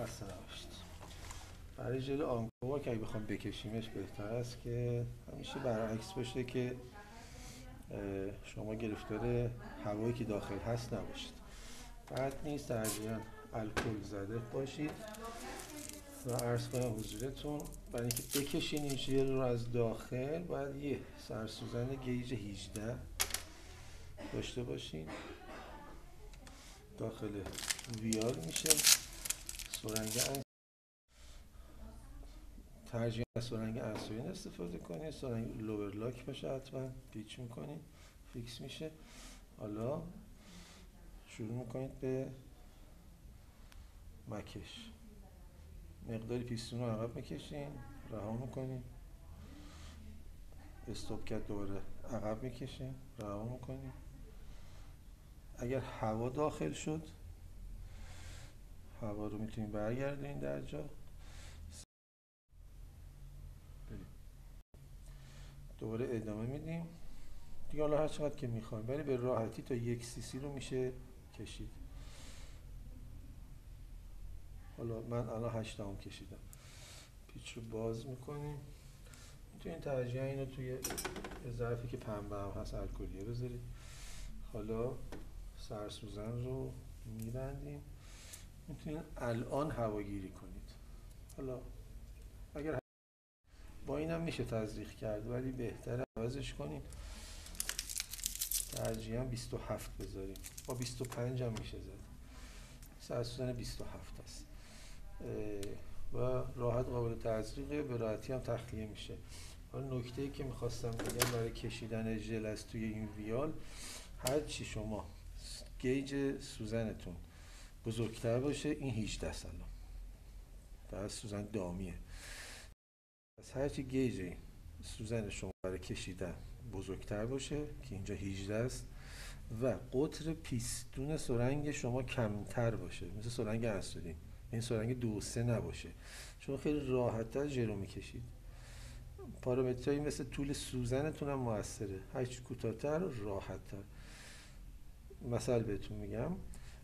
خسته نباشید. برای ژل آنکوا که اگه بخوام بکشیمش بهتر است که همیشه برعکس باشه که شما گرفتار هوایی که داخل هست نباشید. بعد نیست ترجیحاً الکل زده باشید و عرض کنم حضورتون برای اینکه بکشین این ژل رو از داخل باید یه سرسوزن گیج 18 داشته باشین. داخل ویال میشه سرنگ ترجیحاً سرنگ انسولین استفاده کنید. سرنگ لوورلاک باشه، حتما پیچ میکنید فیکس میشه. حالا شروع میکنید به مکش. مقداری پیستون رو عقب میکشین، رها میکنید، استوب کرد دوباره عقب میکشین، رها میکنید. اگر هوا داخل شد هوا رو میتونید برگردونید در جا، دوباره ادامه میدیم دیگه. حالا هر چقدر که میخوایم، ولی به راحتی تا 1 cc رو میشه کشید. حالا من الان 8 کشیدم. پیچ رو باز میکنیم. میتونید ترجیحاً اینو توی ظرفی که پنبه هم هست الکلیه بذارید. حالا سرسوزن رو میبندیم. میتونید الان هواگیری کنید. حالا اگر با اینم میشه تزریق کرد، ولی بهتره عوضش کنید. ترجیحاً 27 بذاریم. با 25 هم میشه زد. سرسوزن 27 است و راحت قابل تزریقه، به راحتی هم تخلیه میشه. حالا نکته‌ای که میخواستم بگم برای کشیدن ژل از توی این ویال، هر چی شما گیج سوزنتون بزرگتر باشه، این 18 سلام در سوزن دامیه، پس هر چی گیج سوزن شما برای کشیدن بزرگتر باشه که اینجا 18 است و قطر پیستون سرنگ شما کمتر باشه، مثل سرنگ انسولین، این سرنگ 2-3 نباشه، چون خیلی راحت‌تر ژل رو میکشید. پارامترهایی مثل طول سوزنتون هم موثره، هرچی کوتاه‌تر راحت‌تر. مثال بهتون میگم،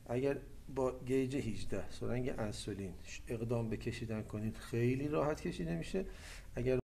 اگر با گیج 18 سرنگ انسولین اقدام به کشیدن کنید خیلی راحت کشیده میشه. اگر